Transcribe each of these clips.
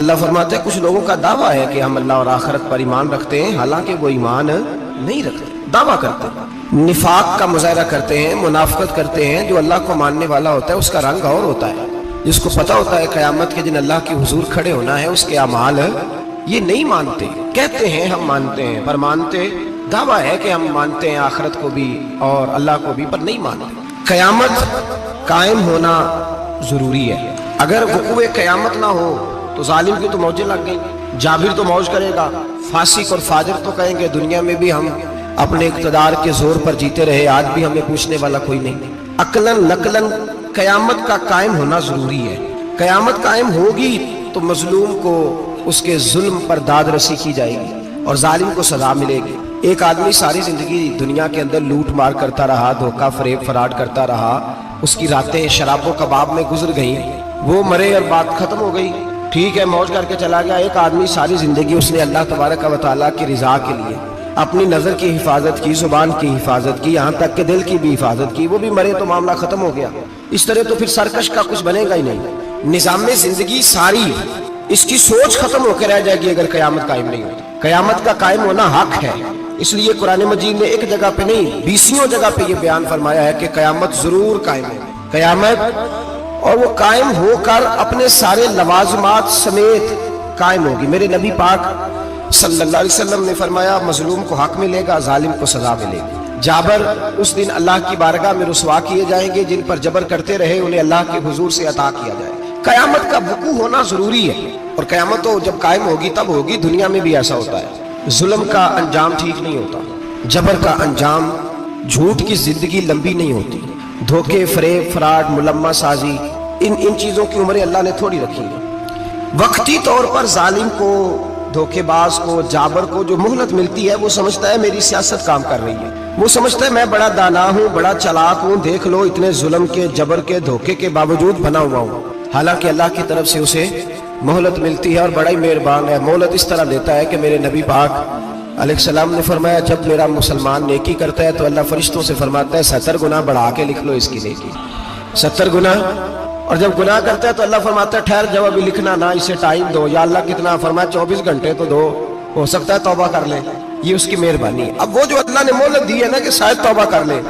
اللہ فرماتے ہیں کچھ لوگوں کا دعویٰ ہے کہ ہم اللہ اور آخرت پر ایمان رکھتے ہیں، حالانکہ وہ ایمان نہیں رکھتے، دعویٰ کرتے ہیں، نفاق کا مظاہرہ کرتے ہیں، منافقت کرتے ہیں۔ جو اللہ کو ماننے والا ہوتا ہے اس کا رنگ اور ہوتا ہے، جس کو پتا ہوتا ہے قیامت کے دن اللہ کے حضور کھڑے ہونا ہے، اس کے اعمال یہ نہیں مانتے، کہتے ہیں ہم مانتے ہیں، پر مانتے، دعویٰ ہے کہ ہم مانتے ہیں آخرت کو بھی اور اللہ کو بھی، پر نہیں مانتے۔ قیامت قائم ہونا ضروری ہے، اگر وقوع قیامت نہ ہو تو ظالم کی تو موجیں لگ گئیں، جابر تو موج کرے گا، فاسق اور فاجر تو کہیں گے دنیا میں بھی ہم اپنے اقتدار کے زور پر جیتے رہے، آج بھی ہمیں پوچھنے والا کوئی نہیں۔ عقلاً نقلاً قیامت کا قائم ہونا ضروری ہے۔ قیامت قائم ہوگی تو مظلوم کو اس کے ظلم پر داد رسی کی جائے گی اور ظالم کو سزا ملے گی۔ ایک آدمی ساری زندگی دنیا کے اندر لوٹ مار کرتا رہا، دھوکہ فریب فراڈ کرتا رہا، اس کی راتیں شراب و کباب میں گزر گئیں، وہ مرے اور بات ختم ہو گئی، ٹھیک ہے موج کر کے چلا گیا۔ ایک آدمی ساری زندگی اس نے اللہ تبارک و تعالیٰ کی رضا کے لیے اپنی نظر کی حفاظت کی، زبان کی حفاظت کی، یہاں تک کہ دل کی بھی حفاظت کی، وہ بھی مرے تو معاملہ ختم ہو گیا۔ اس طرح تو پھر سرکش کا کچھ بنے گا ہی نہیں، نظام زندگی ساری اس کی سوچ ختم ہو کے رہ جائے گی اگر قیامت قائم نہیں ہوتی۔ قیامت کا قائم ہونا حق ہے، اس لیے قرآن مجید نے ایک جگہ پہ نہیں 20 جگہ پہ یہ بیان فرمایا ہے کہ قیامت ضرور قائم ہے، قیامت، اور وہ قائم ہو کر اپنے سارے لوازمات سمیت قائم ہوگی۔ میرے نبی پاک صلی اللہ علیہ وسلم نے فرمایا مظلوم کو حق ملے گا، ظالم کو سزا ملے گی۔ جابر اس دن اللہ کی بارگاہ میں رسوا کیے جائیں گے، جن پر جبر کرتے رہے انہیں اللہ کے حضور سے عطا کیا جائے۔ قیامت کا وقوع ہونا ضروری ہے، اور قیامت تو جب قائم ہوگی تب ہوگی۔ دنیا میں بھی ایسا ہوتا ہے، ظلم کا انجام ٹھیک نہیں ہوتا، جبر کا انجام، جھوٹ کی زندگی لمبی نہیں ہوتی، دھوکے فریب فراڈ ملمہ سازی، ان چیزوں کی عمریں اللہ نے تھوڑی رکھی ہے۔ وقتی طور پر ظالم کو، دھوکے باز کو، جابر کو جو مہلت ملتی ہے وہ سمجھتا ہے میری سیاست کام کر رہی ہے، وہ سمجھتا ہے میں بڑا دانا ہوں، بڑا چلاک ہوں، دیکھ لو اتنے ظلم کے، جبر کے، دھوکے کے باوجود بنا ہوا ہوں۔ حالانکہ اللہ کی طرف سے اسے مہلت ملتی ہے اور بڑا ہی مہربان ہے۔ مہلت اس طرح دیتا ہے کہ میرے نبی پاک علیہ السلام نے فرمایا جب میرا مسلمان نیکی کرتا ہے تو اللہ فرشتوں سے فرماتا ہے 70 گنا بڑھا کے لکھ لو اس کی نیکی، 70 گنا، اور جب گناہ کرتا ہے تو اللہ فرماتا ہے ٹھہر جب ابھی لکھنا نہ، اسے ٹائم دو۔ یا اللہ کتنا؟ فرمایا 24 گھنٹے تو دو، ہو سکتا ہے توبہ کر لے، یہ اس کی مہربانی ہے۔ اب وہ جو اللہ نے مہلت دی ہے نا کہ شاید توبہ کر لے،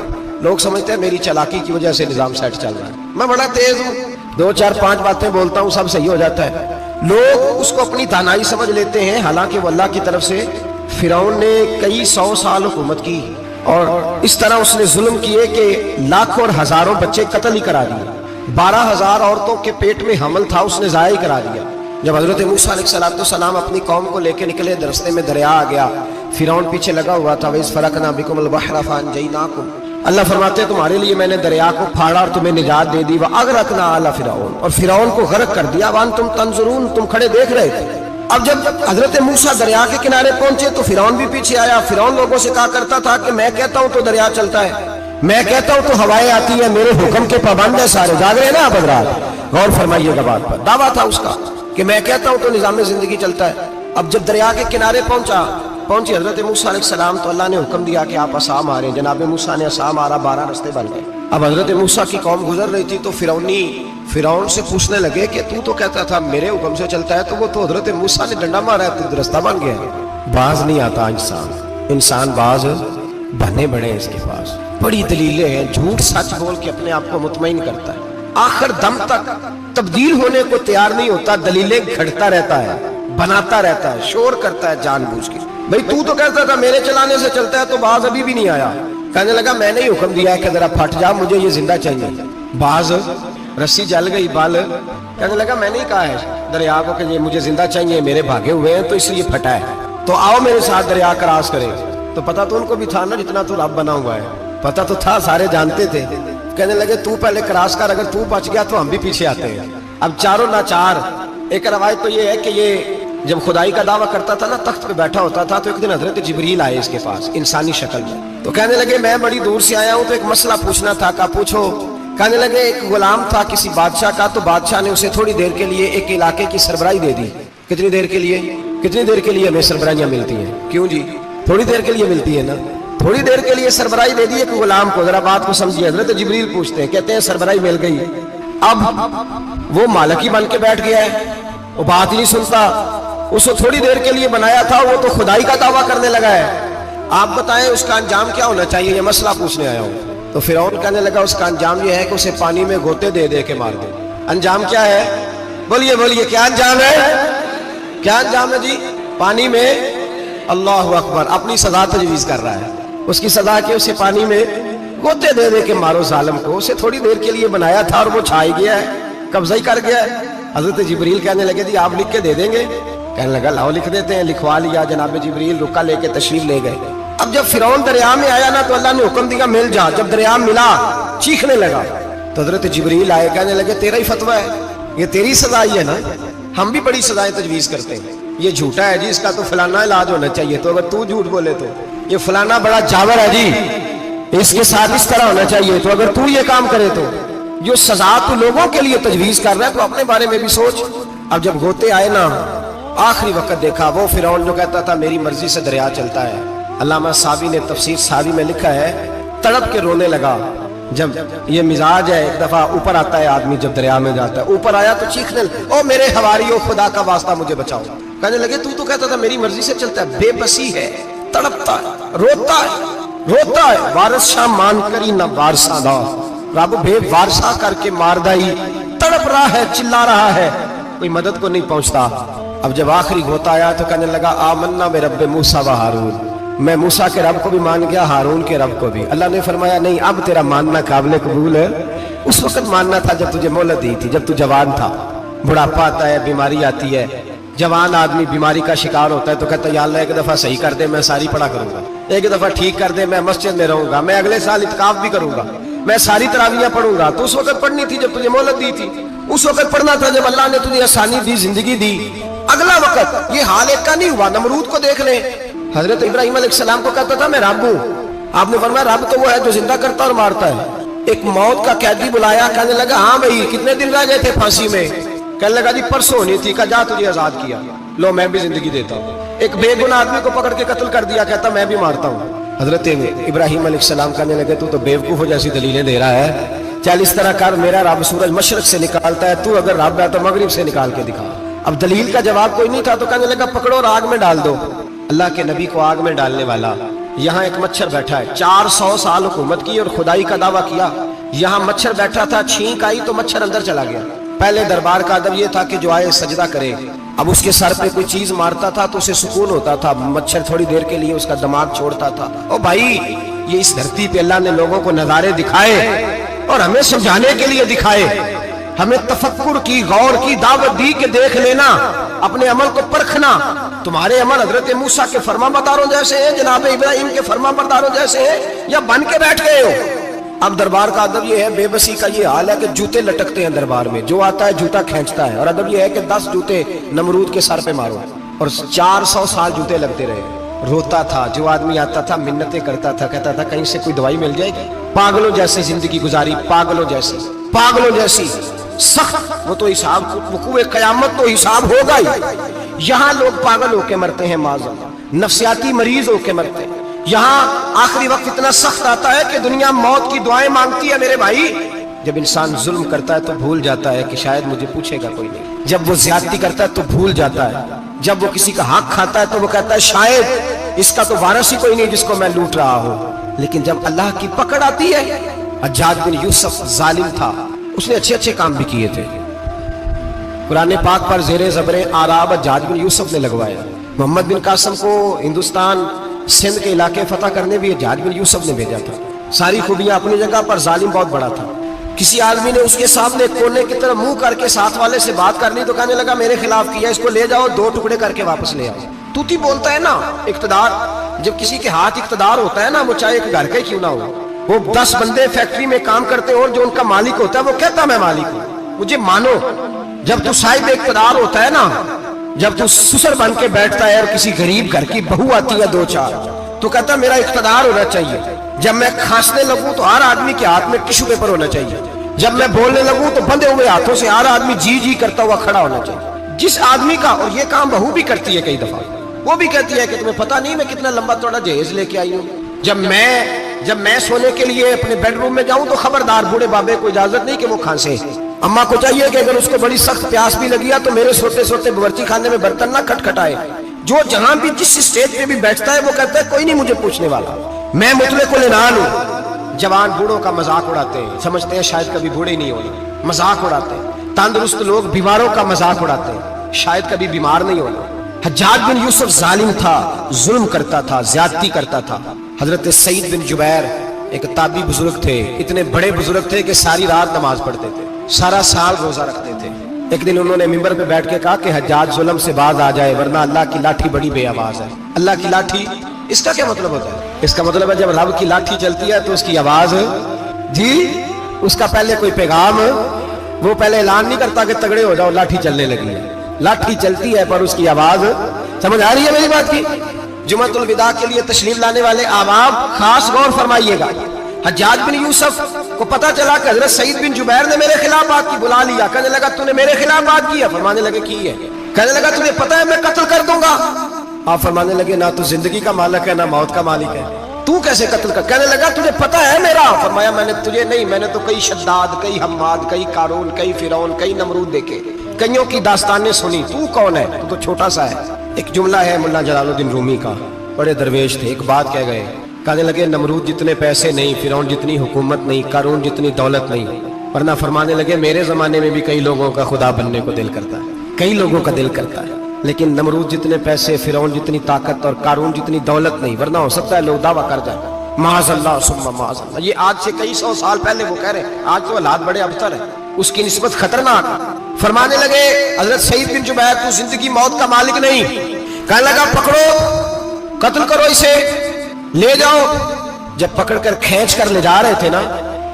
لوگ سمجھتے ہیں میری چلاکی کی وجہ سے نظام سیٹ چل رہا ہے، میں بڑا تیز ہوں، 2 4 5 باتیں بولتا ہوں سب صحیح ہو جاتا ہے۔ لوگ اس کو اپنی دانائی سمجھ لیتے ہیں، حالانکہ وہ اللہ کی طرف سے۔ فرعون نے کئی 100 سال حکومت کی اور اس طرح اس نے ظلم کیے کہ لاکھوں اور ہزاروں بچے قتل ہی کرا دیے، 12,000 عورتوں کے پیٹ میں حمل تھا اس نے ضائع کرا دیا۔ جب حضرت موسیٰ علیہ السلام اپنی قوم کو لے کے نکلے، راستے میں دریا آ گیا، فرعون پیچھے لگا ہوا تھا، وَإِذْ فَرَقْنَا بِكُمُ الْبَحْرَ فَأَنْجَيْنَاكُمْ، اللہ فرماتے ہیں تمہارے لیے میں نے دریا کو پھاڑا اور تمہیں نجات دے دی، وَأَغْرَقْنَا آلَ فِرْعَوْنَ، اور فرعون کو غرق کر دیا، وَأَنْتُمْ تَنْظُرُونَ، تم کھڑے دیکھ رہے تھے۔ اب جب حضرت موسیٰ دریا کے کنارے پہنچے تو فرعون بھی پیچھے آیا۔ فرعون لوگوں سے کہا کرتا تھا کہ میں کہتا ہوں تو دریا چلتا ہے، میں کہتا ہوں تو ہوائیں آتی ہیں، میرے حکم کے پابند ہے سارے۔ جاگ رہے ہیں نا آپ حضرات، غور فرمائیے گا بات پر۔ دعویٰ تھا اس کا کہ میں کہتا ہوں تو نظام زندگی چلتا ہے۔ اب جب دریا کے کنارے پہنچی حضرت موسیٰ علیہ السلام تو اللہ نے حکم دیا کہ آپ عصا ماریں۔ جناب موسیٰ نے عصا مارا، 12 رستے بن گئے۔ اب حضرت موسیٰ کی قوم گزر رہی تھی تو فرعون سے پوچھنے لگے کہ تو کہتا تھا میرے حکم سے چلتا ہے، تو وہ تو حضرت موسیٰ نے ڈنڈا مارا ہے تو رستہ بن گیا ہے۔ باز نہیں آتا انسان باز بنے بڑے اس کے پاس بڑی دلیلیں ہیں، جھوٹ سچ بول کے اپنے آپ کو مطمئن کرتا ہے، آخر دم تک تبدیل ہونے کو تیار نہیں ہوتا، دلیلیں گھڑتا رہتا ہے، بناتا رہتا ہے، شور کرتا ہے جان بوجھ کے۔ بھئی تو کہتا تھا میرے چلانے سے چلتا ہے، تو باز ابھی بھی نہیں آیا، کہنے لگا میں نے ہی حکم دیا ہے کہ ذرا پھٹ جا، مجھے یہ زندہ چاہیے۔ باز رسی جل گئی، بال کہنے لگا میں نے ہی کہا ہے دریا کو کہ یہ مجھے زندہ چاہیے، میرے بھاگے ہوئے ہیں تو اس لیے پھٹا ہے، تو آؤ میرے ساتھ دریا کراس کرے۔ تو پتہ تو ان کو بھی تھا نا جتنا تو رب بنا ہوا ہے، پتہ تو تھا، سارے جانتے تھے۔ کہنے لگے تو پہلے کراس کر، اگر تو بچ گیا تو ہم بھی پیچھے آتے ہیں۔ اب چاروں ناچار۔ ایک روایت تو یہ ہے کہ یہ جب خدائی کا دعویٰ کرتا تھا نا، تخت پہ بیٹھا ہوتا تھا، تو ایک دن حضرت جبریل آئے اس کے پاس انسانی شکل میں، تو کہنے لگے میں بڑی دور سے آیا ہوں تو ایک مسئلہ پوچھنا تھا۔ کہا پوچھو۔ کہنے لگے ایک غلام تھا کسی بادشاہ کا، تو بادشاہ نے اسے تھوڑی دیر کے لیے ایک علاقے کی سربراہی دے دی۔ کتنی دیر کے لیے ہمیں سربراہیاں ملتی ہیں؟ کیوں جی؟ تھوڑی دیر کے لیے ملتی ہے نا، تھوڑی دیر کے لیے سربراہی دے دی ایک غلام کو۔ ذرا بات کو سمجھیے، حضرت جبریل پوچھتے ہیں، کہتے ہیں سربراہی مل گئی، اب وہ مالک ہی بن کے بیٹھ گیا ہے، वो बात ही नहीं सुनता। उसको थोड़ी देर के लिए बनाया था, वो तो खुदाई का दावा करने लगा है। आप बताएं उसका अंजाम क्या होना चाहिए, ये मसला पूछने आया हूं। तो फिरौन कहने लगा उसका अंजाम ये है कि उसे पानी में गोते दे दे के मार दे। अंजाम क्या है? बोलिए बोलिए, क्या अंजाम है? क्या अंजाम है जी? पानी में, अल्लाह अकबर, अपनी सजा तजवीज कर रहा है। उसकी सजा के उसे पानी में गोते दे दे के मारो जालिम को। उसे थोड़ी देर के लिए बनाया था और वो छाई गया है, कब्जा ही कर गया है। हजरत जिब्रील कहने लगे जी आप लिख के दे देंगे? कहने लगा लाओ लिख देते हैं। लिखवा लिया। जनाब जिब्रील रुका लेके तशरीफ ले गए। अब जब फिरौन दरिया में आया ना तो अल्लाह ने हुक्म दिया मिल जा। जब दरिया मिला चीखने लगा तो हजरत जिब्रील आए, कहने लगे तेरा ही फतवा है, ये तेरी सजा ही है ना, हम भी बड़ी सजाएं तजवीज करते हैं। ये झूठा है जी, इसका तो फलाना इलाज होना चाहिए। तो अगर तू झूठ बोले तो ये फलाना बड़ा जावर है जी, इसके साथ इस तरह होना चाहिए। तो अगर तू ये काम करे तो जो सजा तू लोगों के लिए तजवीज कर रहा है तो अपने बारे में भी सोच। अब जब गोते आए ना, आखिरी वक्त देखा वो फिरौन जो कहता था मेरी मर्जी से दरिया चलता है। अल्लामा साबी ने तफसीर साबी में लिखा है, तड़प के रोने लगा। जब ये मिजाज है, एक दफा ऊपर आता है आदमी जब दरिया में जाता है, ऊपर आया तो चीखने, ओ मेरे हवारियों खुदा का वास्ता मुझे बचाओ। कहने लगे तू तो कहता था मेरी मर्जी से चलता है। बेबसी है, तड़पता है, रोता है। वारस शाह मान करी ना वारसा दा, रब बेवारसा करके मारदाई। तड़प रहा है, चिल्ला रहा है, कोई मदद को नहीं पहुंचता। अब जब आखिरी होता आया तो कहने लगा आमन्ना में रब्बे मूसा व हारून, मैं मूसा के रब को भी मान गया, हारून के रब को भी। अल्लाह ने फरमाया नहीं, अब तेरा मानना काबिल कबूल है। उस वक्त मानना था जब तुझे मोहलत दी थी, जब तू जवान था। बुढ़ापा आता है, बीमारी आती है, जवान आदमी बीमारी का शिकार होता है तो कहता है या अल्लाह एक दफा सही कर दे, मैं सारी पढ़ा करूंगा। एक दफा ठीक कर दे, मैं मस्जिद में रहूंगा, मैं अगले साल इत्काफ भी करूंगा, मैं सारी तरावियां पढ़ूंगा। तो उस वक्त पढ़नी थी जब तुझे मोहलत दी थी। उस वक्त पढ़ना था जब अल्लाह ने तुझे आसानी दी, जिंदगी दी। अगला वक्त ये हाल एक का नहीं हुआ। नमरूद को देख ले, हजरत इब्राहिम अलैहिस्सलाम को कहता था मैं रब हूं। आपने फरमाया रब तो वो है जो जिंदा करता और मारता है। एक मौत का कैदी बुलाया, कहने लगा हाँ भाई कितने दिन रह गए थे फांसी में? कहने लगा जी परसों होनी थी। कहा जा तुझे आजाद किया, लो मैं भी जिंदगी देता हूँ। एक बेगुनाह आदमी को पकड़ के कत्ल कर दिया, कहता मैं भी मारता हूँ। हजरत इब्राहिम अलैहिस्सलाम कहने लगे तू तो बेवकूफों जैसी दलीलें दे रहा है, चल इस तरह कर, मेरा रब सूरज मशरक से निकालता है, तू अगर रब है तो मगरिब से निकाल के दिखा। अब दलील का जवाब कोई नहीं था तो कहने लगा पकड़ो और आग में डाल दो। अल्लाह के नबी को आग में डालने वाला, यहाँ एक मच्छर बैठा है, 400 साल हुकूमत की और खुदाई का दावा किया। यहाँ मच्छर बैठा था, छींक आई तो मच्छर अंदर चला गया। पहले दरबार का अदब ये था कि जो आए सजदा करे। अब उसके सर पे कोई चीज मारता था तो उसे सुकून होता था, मच्छर थोड़ी देर के लिए उसका दिमाग छोड़ता था। ओ भाई ये इस धरती पे अल्लाह ने लोगों को नजारे दिखाए और हमें समझाने के लिए दिखाए। हमें तफक्कुर की, गौर की दावत दी कि देख लेना, अपने अमल को परखना। तुम्हारे अमल हजरत मूसा के फरमाबरदारों जैसे हैं, जनाब इब्राहिम के फरमाबरदारों जैसे हैं, या बन के बैठ गए हो? अब दरबार का अदब ये है, बेबसी का ये हाल है कि जूते लटकते हैं दरबार में, जो आता है जूता खींचता है। और अदब ये है कि 10 जूते नमरूद के सर पे मारो, और 400 साल जूते लगते रहे। रोता था, जो आदमी आता था मिन्नतें करता था, कहता था कहीं से कोई दवाई मिल जाएगी। पागलों जैसी जिंदगी गुजारी, पागलों जैसी सख्त। वो तो हिसाब, वकूए क़यामत तो हिसाब होगा ही। यहाँ लोग पागल होके मरते हैं, माज़अल्लाह, नफ्सियाती मरीज होके मरते हैं। यहाँ आखिरी वक्त इतना सख्त आता है कि दुनिया मौत की दुआएं मांगती है। मेरे भाई जब इंसान जुल्म करता है तो भूल जाता है कि शायद मुझे पूछेगा कोई नहीं। जब वो ज्यादती करता है तो भूल जाता है। जब वो किसी का हक खाता है तो वो कहता है शायद इसका तो वारिस ही कोई नहीं जिसको मैं लूट रहा हूँ। लेकिन जब अल्लाह की पकड़ आती है, हज्जाज बिन यूसुफ जालिम था, उसने अच्छे काम भी किए थे। कुरान पाक पर ज़ेरे ज़बरे आराब हज्जाज बिन यूसुफ ने लगवाया। मोहम्मद बिन कासिम को हिंदुस्तान सिंध के इलाके फतह करने भी हज्जाज बिन यूसुफ ने भेजा था। सारी खूबियां अपनी जगह पर, जालिम बहुत बड़ा था। किसी आदमी ने उसके सामने कोने की तरफ मुंह करके साथ वाले से बात करनी तो कहने लगा मेरे खिलाफ किया, इसको ले जाओ, 2 टुकड़े करके वापस ले आओ। तूती बोलता है ना इक़्तिदार, जब किसी के हाथ इक़्तिदार होता है ना, वो चाहे एक घर का क्यों ना हो, वो 10 बंदे फैक्ट्री में काम करते हो और जो उनका मालिक होता है वो कहता मैं मालिक हूँ, मुझे मानो। जब तू साहिब इक़्तिदार होता है ना, जब तू सुसर बन के बैठता है और किसी गरीब घर की बहू आती है 2-4, तो कहता मेरा इक़्तिदार होना चाहिए। जब मैं खांसने लगूं तो हर आदमी के हाथ में टिश्यू पेपर होना चाहिए। जब मैं बोलने लगूं तो बंधे हुए हाथों से हर आदमी जी करता हुआ खड़ा होना चाहिए। जिस आदमी का, और ये काम बहू भी करती है कई दफा, वो भी कहती है कि तुम्हें पता नहीं मैं कितना लंबा चौड़ा जहेज लेके आई हूँ। जब मैं सोने के लिए अपने बेडरूम में जाऊं तो खबरदार बूढ़े बाबे को इजाजत नहीं कि वो खांसे। अम्मा को चाहिए कि अगर उसको बड़ी सख्त प्यास भी लगी है तो मेरे सोते सोते बावर्ची खाने में बर्तन ना खटखटाए। जो जहां भी जिस स्टेज पे भी बैठता है वो कहता है कोई नहीं मुझे पूछने वाला, मैं मुतले को लेनान हूं। जवान बूढ़ों का मजाक उड़ाते हैं, समझते हैं शायद कभी बूढ़े नहीं होना, मजाक उड़ाते हैं। तंदुरुस्त लोग बीमारों का मजाक उड़ाते हैं, शायद कभी बीमार नहीं होना। हज्जाज बिन यूसुफ जालिम था, जुल्म करता था, ज्यादती करता था। हजरत सईद बिन जुबैर एक ताबी बुजुर्ग थे, इतने बड़े बुजुर्ग थे कि सारी रात नमाज पढ़ते थे, सारा साल रोजा रखते थे। एक दिन उन्होंने मिंबर पे बैठ के कहा कि हज्जाज जुल्म से बाज आ जाए वरना अल्लाह की लाठी बड़ी बेआवाज है। अल्लाह की लाठी, इसका क्या मतलब होता है? इसका मतलब है जब रब की लाठी चलती है तो उसकी आवाज जी, उसका पहले कोई पैगाम, वो पहले ऐलान नहीं करता कि तगड़े हो जाओ लाठी चलने लगी है। लाठी चलती है पर उसकी आवाज, समझ आ रही है मेरी बात की? जुमातुल विदा के लिए तशरीफ लाने वाले आवाम खास गौर फरमाइएगा। हज्जाज बिन यूसुफ को पता चला कि हजरत सईद बिन जुबैर ने मेरे खिलाफ बात की, बुला लिया। कहने लगा तूने मेरे खिलाफ बात की है? फरमाने लगे की है। कहने लगा तुझे पता है मैं कत्ल कर दूंगा? आप फरमाने लगे ना तू जिंदगी का मालिक है ना मौत का मालिक है, तू कैसे कत्ल कर? कहने लगा तुझे पता है मेरा? फरमाया मैंने तुझे नहीं, मैंने तो कई शद्दाद, कई हम्माद, कई कारून, कई फिरौन, कई नमरूद देखे, कईयों की दास्तानें सुनी। तू कौन है? तू तो छोटा सा है। एक जुमला है मुल्ला जलालुद्दीन रूमी का, बड़े दरवेश थे, एक बात कह गए। कहने लगे नमरूद जितने पैसे नहीं, फिरौन जितनी हुकूमत नहीं, कारून जितनी दौलत नहीं, वरना फरमाने लगे मेरे जमाने में भी कई लोगों का खुदा बनने को दिल करता है, कई लोगों का दिल करता है, लेकिन नमरूद जितने पैसे, फिरौन जितनी ताकत और कारून जितनी दौलत नहीं, वरना हो सकता है लोग दावा कर जाए माज़अल्लाह सुम्मा माज़अल्लाह। ये आज से कई सौ साल पहले वो कह रहे हैं, आज तो हालात बड़े अबतर है, उसकी निस्बत खतरनाक। फरमाने लगे हजरत सईद बिन जुबैर तू जिंदगी मौत का मालिक नहीं। कहने लगा पकड़ो, कत्ल करो इसे, ले जाओ। जब पकड़कर खींच कर ले जा रहे थे ना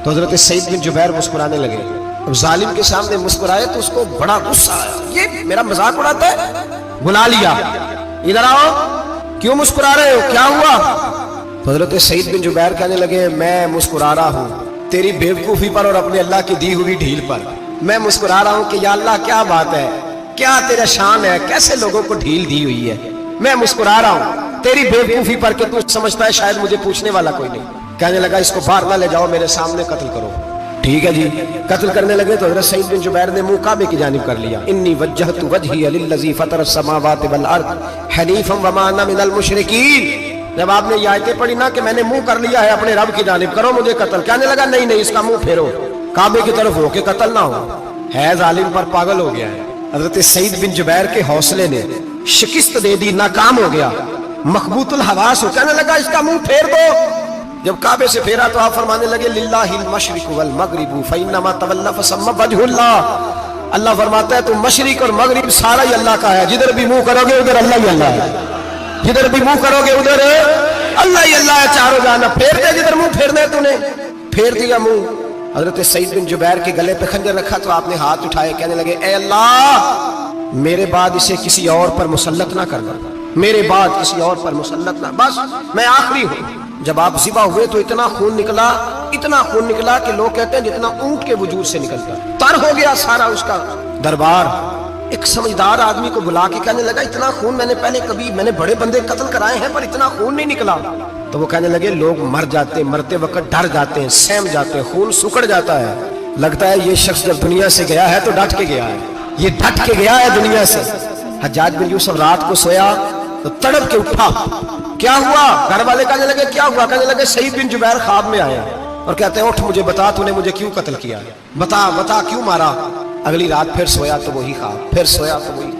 तो हजरत सईद बिन जुबैर मुस्कुराने लगे। अब जालिम के सामने मुस्कुराए तो उसको बड़ा गुस्सा आया, ये मेरा मजाक उड़ाता है। बुला लिया, इधर आओ, क्यों मुस्कुरा रहे हो, क्या हुआ? तो हजरत सईद बिन जुबैर कहने लगे मैं मुस्कुरा रहा हूँ तेरी बेवकूफी पर और अपने अल्लाह की दी हुई ढील पर। मैं मुस्कुरा रहा हूँ कि या अल्लाह क्या बात है, क्या तेरा शान है, कैसे लोगों को ढील दी हुई है। मैं मुस्कुरा रहा हूँ तेरी बेवकूफी पर कि तू समझता है शायद मुझे पूछने वाला कोई नहीं। कहने लगा इसको बाहर ना ले जाओ, मेरे सामने कत्ल करो। ठीक है जी, कत्ल करने लगे तो हजरत सईद बिन जुबैर ने मुंह काबे की जानिब कर लिया। इन्नी वज्जहतु वजही लिल्लज़ी फतरस समावाति वल अर्द हनीफम वमा अना मिनल मुशरिकीन। जब आपने ये आयतें पढ़ी ना कि मैंने मुंह कर लिया है अपने रब की जानिब, करो मुझे कत्ल। कहने लगा नहीं नहीं, इसका मुंह फेरो, काबे की तरफ हो के कत्ल ना हो। है जालिम पर पागल हो गया है। हजरत सईद बिन जुबैर के हौसले ने शिकस्त दे दी, नाकाम हो गया, मखबूतुल हवास हो। कहने लगा इसका मुंह फेर दो। जब काबे से फेरा तो आप फरमाने लगे लिल्लाहिल मशरिकु वल मगरिबु फइन्नमा तवल्ला फसम्मा वजहुल्लाह। अल्लाह फरमाता है तुम मशरिक और मगरिब सारा ही अल्लाह का है, जिधर भी मुंह करोगे उधर अल्लाह ही अल्लाह है, जिधर भी मुंह करोगे उधर अल्लाह ही अल्लाह है, चारों जाना। फेर दे जिधर मुंह फेरना है तूने, फेर दिया मुंह। हजरत सईद बिन जुबैर के गले पे खंजर रखा तो आपने हाथ उठाए, कहने लगे ए अल्लाह मेरे बाद इसे किसी और पर मुसल्लत ना करना, मेरे बाद किसी और पर मुसल्लत ना, बस मैं आखिरी हूं। जब आप ज़िबा हुए तो इतना खून निकला, इतना खून निकला कि लोग कहते हैं जितना ऊंट के वजूद से निकलता, तर हो गया सारा उसका दरबार। एक समझदार आदमी को बुला के कहने लगा इतना खून मैंने बड़े बंदे कत्ल कराए हैं पर इतना खून नहीं निकला। तो वो कहने लगे लोग मर जाते, मरते वक्त डर जाते हैं, सहम जाते हैं, खून सुकड़ जाता है, लगता है ये शख्स जब दुनिया से गया है तो डट के गया है, ये डट के गया है दुनिया से। हज्जाज बिन यूसुफ रात को सोया तो तड़प के उठा, क्या हुआ? घर वाले कहने लगे क्या हुआ? कहने लगे सईद बिन जुबैर ख्वाब में आया और कहते हैं उठ मुझे बता तूने मुझे क्यों कत्ल किया, बता बता क्यों मारा। अगली रात फिर सोया तो वही ख्वाब, फिर सोया तो वही।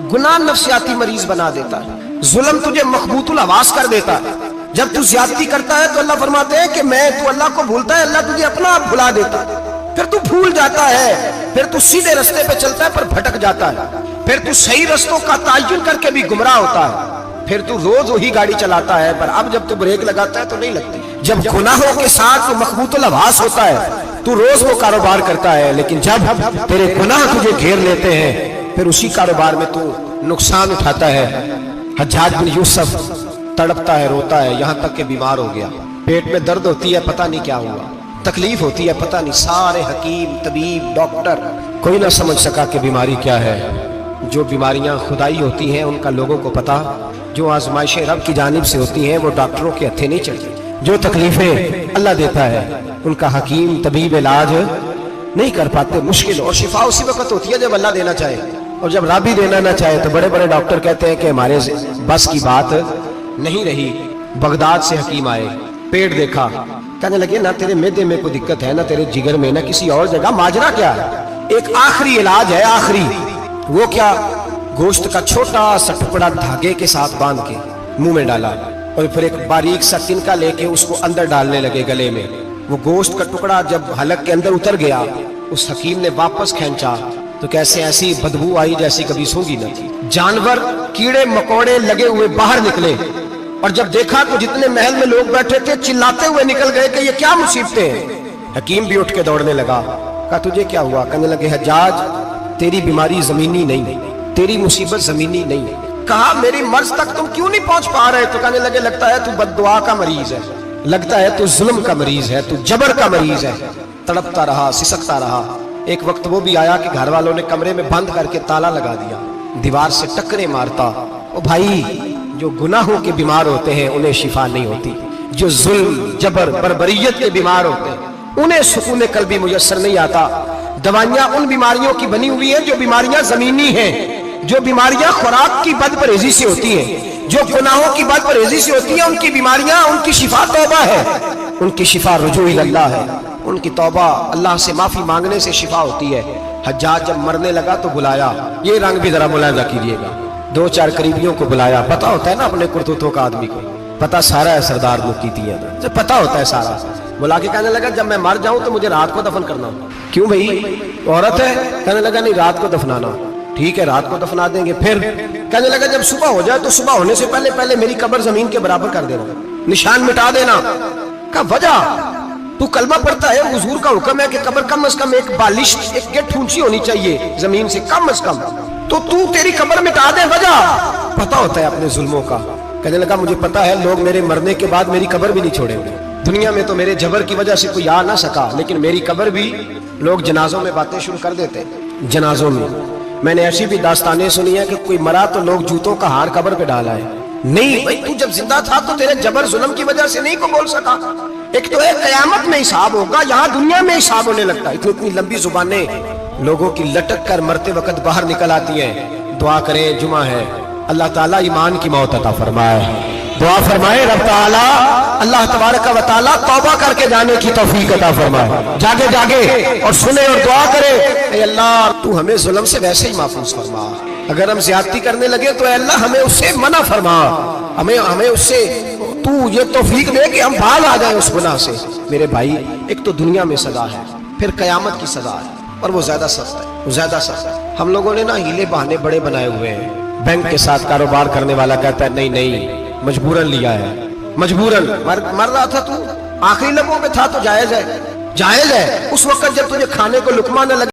गुनाह नफ्सियाती मरीज बना देता है, जुल्म तुझे मखबूतुल हवास कर देता है। जब तू ज्यादती करता है तो अल्लाह फरमाते हैं कि तू अल्लाह को भूलता है, अल्लाह तुझे अपना आप भुला देता है। फिर तू भूल जाता है, फिर तू सीधे रास्ते पे चलता है पर भटक जाता है, फिर तू सही रास्तों का ताय्युन करके भी गुमराह होता है, फिर तू रोज वही गाड़ी चलाता है पर अब जब तू ब्रेक लगाता है तो नहीं लगती। जब गुनाहों के साथ मखबूतुल हवास होता है तू रोज वो कारोबार करता है, लेकिन जब तेरे गुनाह तुझे घेर लेते हैं फिर उसी कारोबार में तू नुकसान उठाता है। हज्जाज बिन यूसुफ तड़पता है, रोता है, यहाँ तक कि बीमार हो गया, पेट में दर्द होती है, पता नहीं क्या हुआ, तकलीफ होती है, पता नहीं। सारे हकीम, तबीब, डॉक्टर कोई ना समझ सका कि बीमारी क्या है। जो बीमारियां खुदाई होती हैं उनका लोगों को पता, जो आजमाइशें रब की जानिब से होती हैं वो डॉक्टरों के हत्थे नहीं चढ़ती। जो तकलीफें अल्लाह देता है उनका हकीम, तबीब इलाज नहीं कर पाते, मुश्किल। और शिफा उसी वक्त होती है जब अल्लाह देना चाहे, और जब रब ही देना ना चाहे तो बड़े बड़े डॉक्टर कहते हैं कि हमारे बस की बात नहीं रही। बगदाद से हकीम आए, पेट देखा, कहने लगे ना तेरे मैदे में कोई दिक्कत है, ना तेरे जिगर में, ना किसी और जगह, माजरा क्या है? एक आखिरी इलाज है, आखिरी। वो क्या? गोश्त का छोटा सा टुकड़ा धागे के साथ बांध के मुंह में डाला और फिर एक बारीक सा तिनका लेके उसको अंदर डालने लगे गले में। वो गोश्त का टुकड़ा जब हलक के अंदर उतर गया, उस हकीम ने वापस खींचा तो कैसे ऐसी बदबू आई जैसी कभी सूंघी न थी। जानवर, कीड़े मकोड़े लगे हुए बाहर निकले, और जब देखा तो जितने महल में लोग बैठे थे चिल्लाते हुए निकल गए कि ये क्या मुसीबतें हैं। हकीम भी उठ के दौड़ने लगा। कहा तुझे क्या हुआ? कहने लगे हज्जाज, तेरी बीमारी जमीनी नहीं, तेरी मुसीबत जमीनी नहीं। कहा मेरी मर्ज तक तुम क्यों नहीं पहुंच पा रहे? तो कहने लगे लगता है तू बद्दुआ का मरीज है, लगता है तू जुल्म का मरीज है, तू जबर का मरीज है। तड़पता रहा, सिसकता रहा। एक वक्त वो भी आया कि घर वालों ने कमरे में बंद करके ताला लगा दिया, दीवार से टक्करे मारता। ओ भाई, जो गुनाहों के बीमार होते हैं उन्हें शिफा नहीं होती, जो जुल्म, जबर, बर्बरियत के बीमार होते हैं उन्हें सुकून कल्बी मुयस्सर नहीं आता। दवाइयां उन बीमारियों की बनी हुई है जो बीमारियां जमीनी हैं, जो बीमारियां खुराक की बदपरहेजी से होती हैं, जो गुनाहों की बदपरहेजी से होती हैं, उनकी बीमारियां, उनकी शिफा तौबा है, उनकी शिफा रुजू इल्लाह है, उनकी तौबा अल्लाह से माफी मांगने से शिफा होती है। हज्जाज जब मरने लगा तो बुलाया, ये रंग भी जरा मुलायजा कीजिएगा, 2-4 करीबियों को बुलाया। पता होता है ना अपने कुर्तुतों का आदमी को, पता सारा है सरदार मुफ्ती है, पता होता है सारा। बुला के कहने लगा जब मैं मर जाऊं तो मुझे रात को दफन करना। क्यों भाई, औरत है? कहने लगा नहीं, रात को दफनाना। ठीक है, रात को दफना देंगे। फिर कहने लगा जब सुबह हो जाए तो सुबह होने से पहले पहले मेरी कब्र जमीन के बराबर कर देना, निशान मिटा देना। का वजह? तू कलमा पढ़ता है, हुजूर का हुक्म है कि कब्र कम से कम एक बालिश, एक गेट ऊंची होनी चाहिए जमीन से कम, तो तू तेरी कब्र मिटा दे। वजह? पता होता है अपने जुल्मों का। कहने लगा मुझे पता है लोग मेरे मरने के बाद मेरी कब्र भी नहीं छोड़ेंगे। दुनिया में तो मेरे जबर की वजह से कोई आ ना सका, लेकिन मेरी कब्र भी लोग जनाजों में बातें शुरू कर देते। जनाजों में मैंने ऐसी भी दास्तानें सुनी है कि कोई मरा तो लोग जूतों का हार कब्र पे डाला है। नहीं भाई, तू जब जिंदा था तो तेरे जबर जुल्म की वजह से नहीं को बोल सका। एक तो है कयामत में हिसाब होगा, यहाँ दुनिया में हिसाब होने लगता है। इतनी लंबी जुबानें लोगों की लटक कर मरते वक्त बाहर निकल आती हैं। दुआ करें, जुमा है, अल्लाह ताला ईमान की मौत अता फरमाए। दुआ फरमाए रब ताला, अल्लाह तबारक व तआला तौबा करके जाने की तौफीक अता फरमाए। जागे जागे और सुने और दुआ करे, ए अल्लाह तू हमें जुल्म से वैसे ही महफूज फरमा। अगर हम ज्यादती करने लगे तो अल्लाह हमें उससे मना फरमा, हमें उससे तू ये तौफीक दे कि हम बाहर आ जाए उस गुनाह से। मेरे भाई, एक तो दुनिया में सजा है, फिर कयामत की सजा है, और वो ज्यादा सख्त है, वो ज्यादा सख्त है। हम लोगों ने ना हीले बहाने बड़े बनाए हुए हैं। बैंक के साथ कारोबार करने वाला कहता है नहीं नहीं मजबूरन लिया है, मजबूरन। मर रहा था तू, आखिरी लम्हों में था तो जायज है, जायज है। उस वक्त जब तुझे खाने को लुकमा न लगे